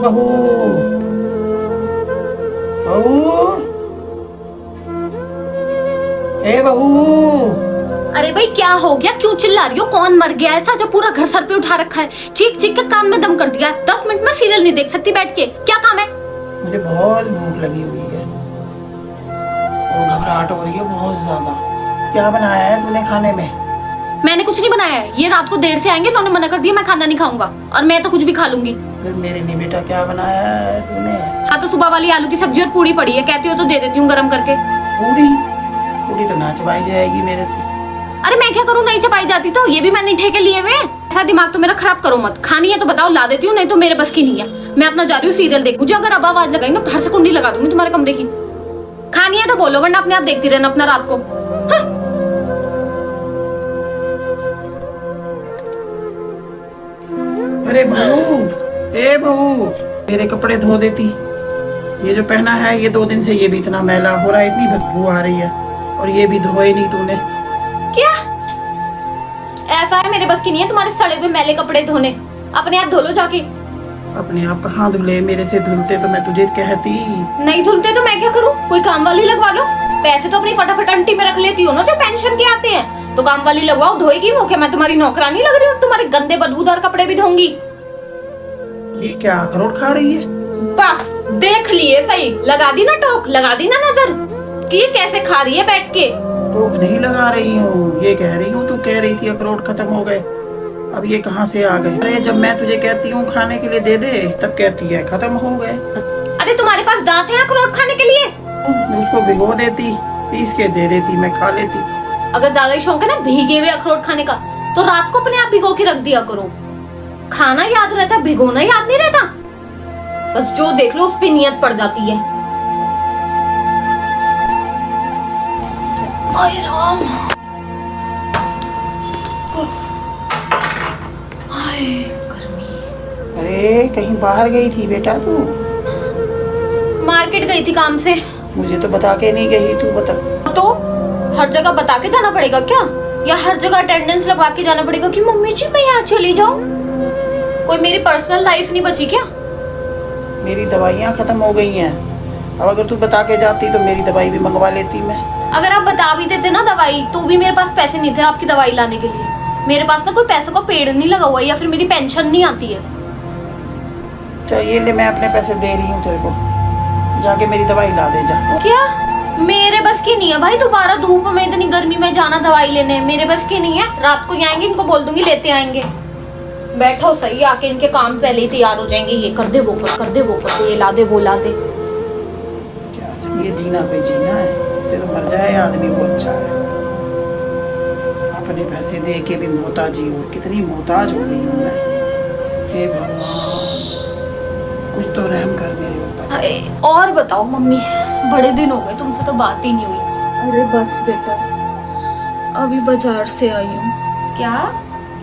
बहू, बहू, ए बहू। अरे भाई क्या हो गया, क्यों चिल्ला रही हो? कौन मर गया ऐसा जो पूरा घर सर पे उठा रखा है? चीख चीख के कान में दम कर दिया है। 10 मिनट में सीरियल नहीं देख सकती बैठ के, क्या काम है? मुझे बहुत भूख लगी हुई है और घबराहट हो रही है बहुत ज्यादा। क्या बनाया है तूने खाने में? मैंने कुछ नहीं बनाया है, ये रात को देर से आएंगे, उन्होंने मना कर दिया मैं खाना नहीं खाऊंगा, और मैं तो कुछ भी खा लूंगी। फिर मेरे लिए बेटा क्या बनाया है तूने? हाँ तो सुबह वाली आलू की सब्जी और पूरी पड़ी है, कहती हो तो दे देती हूँ गरम करके। पूरी? पूरी तो ना चबाई जाएगी मेरे से। अरे मैं क्या करूँ, नहीं चपाई जाती तो? ये भी मैंने ठेके लिए हुए। ऐसा दिमाग तो मेरा खराब करो मत। खानी है तो बताओ, ला देती हूँ, नहीं तो मेरे बस की नहीं है। मैं अपना जा रही हूँ सीरियल देख। मुझे अगर अब आवाज लगाई ना, बाहर से कुंडी लगा दूंगी तुम्हारे कमरे की। खानी है तो बोलो, वरना अपने आप देखती रहना अपना रात को। हाँ। अरे बहू, ए बहू, मेरे कपड़े धो देती। ये जो पहना है ये 2 दिन से ये भी इतना मैला हो रहा है, इतनी बदबू आ रही है, और ये भी धोए नहीं तूने। क्या ऐसा है? मेरे बस की नहीं है तुम्हारे सड़े हुए मैले कपड़े धोने, अपने आप धो लो जाके। अपने आप कहाँ धुले? मेरे से धुलते तो मैं तुझे कहती। नहीं धुलते तो मैं क्या करूँ? कोई काम वाली लगवा लो। पैसे तो अपनी फटाफट आंटी में रख लेती हो ना जो पेंशन के आते हैं, तो काम वाली लगवाओ, धोएगी वो। क्या मैं तुम्हारी नौकरानी लग रही हूँ? तुम्हारे गंदे बदबूदार कपड़े भी धोंगी। ये क्या अखरोट खा रही है? बस देख लिए, सही लगा दी ना टोक, लगा दी ना नजर कि ये कैसे खा रही है बैठ के। टोक नहीं लगा रही हूँ, ये कह रही हूँ तू कह रही थी अखरोट खत्म हो गए, अब ये कहाँ से आ गए? अरे जब मैं तुझे कहती हूँ खाने के लिए दे दे, तब कहती है खत्म हो गए। अरे तुम्हारे पास दांत है अखरोट खाने के लिए? उसको भिगो देती, पीस के दे देती, मैं खा लेती। अगर ज्यादा ही शौक है ना भीगे हुए अखरोट खाने का, तो रात को अपने आप भिगो के रख दिया करो। खाना याद रहता, भिगोना याद नहीं रहता। बस जो देख लो उस पे नियत पड़ जाती है। हाय राम, हाय गर्मी। अरे कहीं बाहर गई थी बेटा तू? मार्केट गई थी काम से। मुझे तो बता के नहीं गई, तू बता। तो हर जगह बता के जाना पड़ेगा क्या, या हर जगह अटेंडेंस लगवा के जाना पड़ेगा कि मम्मी जी मैं यहाँ चली जाऊँ? कोई मेरी पर्सनल लाइफ नहीं बची क्या? मेरी दवाइयाँ खत्म हो गई हैं, अब अगर तू बता के जाती तो मेरी दवाई भी मंगवा लेती मैं। अगर आप बता भी देते ना दवाई, तो भी मेरे पास पैसे नहीं थे आपकी दवाई लाने के लिए। मेरे पास ना कोई पैसों का पेड़ नहीं लगा हुआ, या फिर मेरी पेंशन नहीं आती है। चल ये ले, मैं अपने पैसे दे रही हूँ तेरे को, जाके मेरी दवाई ला दे जा। क्या? मेरे बस की नहीं है भाई, दोबारा धूप में इतनी गर्मी में जाना दवाई लेने, मेरे बस की नहीं है। रात को आएंगे, इनको बोल दूंगी लेते आएंगे। बैठो सही, आके इनके काम पहले ही तैयार हो जाएंगे। ये कर दे, वो कर दे, वो कर दे, ये ला दे, वो ला दे। क्या ये जीना कोई जीना है? इसे तो मर जाए आदमी वो अच्छा है। अपने पैसे दे के भी मोहताजी हूँ, कितनी मोहताज हो गई हूँ मैं। हे भगवान, कुछ तो रहम कर मेरे ऊपर। और बताओ मम्मी, बड़े दिन हो गए तुमसे तो बात ही नहीं हुई। अरे बस बेटा, अभी बाजार से आई हूँ। क्या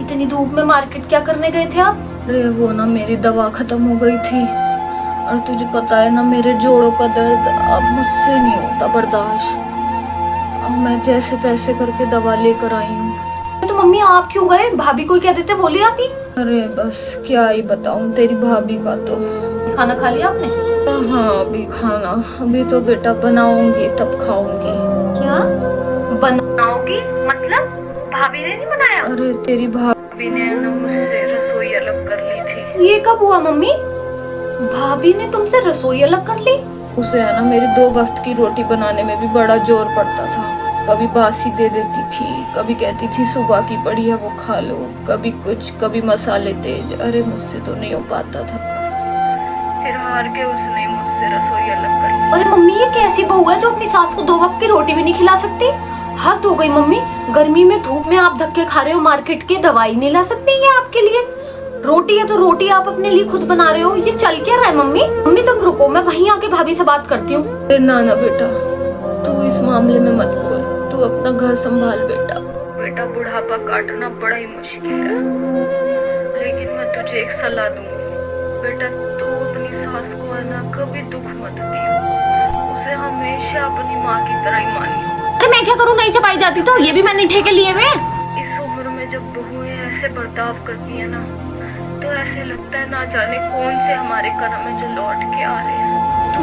इतनी धूप में मार्केट क्या करने गए थे आप? अरे वो ना मेरी दवा खत्म हो गई थी, और तुझे पता है ना मेरे जोड़ों का दर्द अब मुझसे नहीं होता बर्दाश्त। अब मैं जैसे तैसे करके दवा लेकर आई हूँ। तो मम्मी आप क्यों गए? भाभी कोई कह देते वो ले आती। अरे बस क्या ही बताऊँ तेरी भाभी का तो। खाना खा लिया आपने? हाँ अभी खाना, अभी तो बेटा बनाऊंगी तब खाऊंगी। क्या बनाओगी? मतलब भाभी ने नहीं बनाया? अरे तेरी भाभी ने ना मुझसे रसोई अलग कर ली थी। ये कब हुआ मम्मी? भाभी ने तुमसे रसोई अलग कर ली? उसे है ना मेरी 2 वक्त की रोटी बनाने में भी बड़ा जोर पड़ता था। कभी बासी दे देती थी, कभी कहती थी सुबह की पड़ी है वो खा लो, कभी कुछ, कभी मसाले तेज। अरे मुझसे तो नहीं हो पाता था, फिर हार के उसने मुझसे रसोई अलग कर ली। अरे मम्मी ये कैसी बहू है जो अपनी सास को 2 वक्त की रोटी भी नहीं खिला सकती? हद हो गई मम्मी, गर्मी में धूप में आप धक्के खा रहे हो मार्केट के, दवाई नहीं ला सकती है आपके लिए? रोटी है तो रोटी आप अपने लिए खुद बना रहे हो, ये चल क्या रहा है मम्मी? मम्मी तुम रुको, मैं वहीं आके भाभी से बात करती हूँ। अरे ना बेटा, तू इस मामले में मत बोल, तू अपना घर संभाल बेटा। बेटा बुढ़ापा काटना बड़ा ही मुश्किल है, लेकिन मैं तुझे एक सलाह दूंगी बेटा, तू अपनी सास को है ना कभी दुख मत दियो, उसे हमेशा अपनी माँ की तरह ही मानियो। अरे मैं क्या करूँ, नहीं चपाई जाती तो? ये भी मैंने ठेके लिए हुए। इस उम्र में जब बहुएं ऐसे बर्ताव करती है ना, तो ऐसे लगता है ना जाने कौन से हमारे कर्म में जो लौट के आ रहे हैं।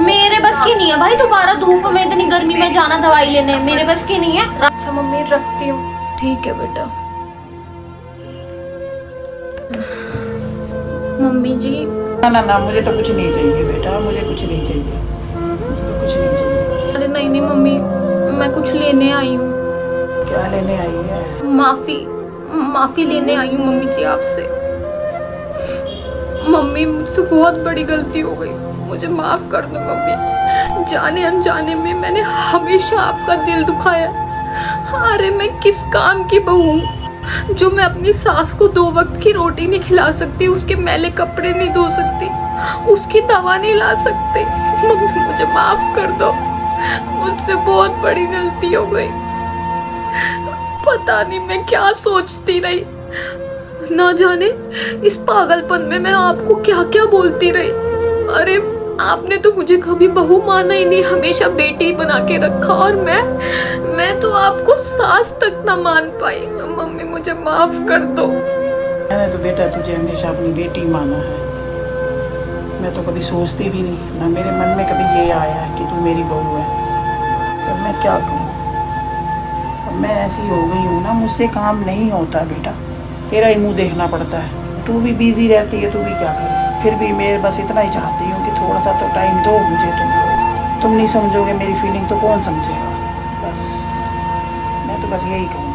मेरे बस की नहीं है भाई दोबारा धूप में इतनी गर्मी में जाना दवाई लेने, मेरे बस की नहीं है। अच्छा मम्मी रखती हूँ। ठीक है बेटा। मम्मी जी ना ना ना, मुझे तो कुछ नहीं चाहिए बेटा, मुझे कुछ नहीं चाहिए, मुझे तो कुछ नहीं चाहिए बस। अरे नहीं नहीं मम्मी, मैं कुछ लेने आई हूँ। क्या लेने आई है? माफी लेने आई हूँ मम्मी जी आपसे। मम्मी मुझसे बहुत बड़ी गलती हो गई, मुझे माफ कर दो मम्मी। जाने अनजाने में मैंने हमेशा आपका दिल दुखाया। अरे मैं किस काम की बहू हूँ जो मैं अपनी सास को 2 वक्त की रोटी नहीं खिला सकती, उसके मैले कपड़े नहीं धो सकती, उसकी दवा नहीं ला सकती। मम्मी मुझे माफ कर दो, मुझसे बहुत बड़ी गलती हो गई। पता नहीं मैं क्या सोचती रही, ना जाने इस पागलपन में मैं आपको क्या क्या बोलती रही। अरे आपने तो मुझे कभी बहू माना ही नहीं, हमेशा बेटी बना के रखा, और मैं तो आपको सास तक ना मान पाई। मम्मी मुझे माफ कर दो। मैंने तो बेटा तुझे हमेशा अपनी बेटी माना है, मैं तो कभी सोचती भी नहीं, ना मेरे मन में कभी ये आया कि तू मेरी बहू है। तो मैं क्या करूँ, अब मैं ऐसी हो गई हूँ ना, मुझसे काम नहीं होता बेटा, तेरा ही मुँह देखना पड़ता है। तू भी बिजी रहती है, तू भी क्या करे, फिर भी मैं बस इतना ही चाहती हूँ कि थोड़ा सा तो टाइम दो मुझे। तुम नहीं समझोगे मेरी फीलिंग तो कौन समझेगा। बस मैं तो बस यही कहूँ।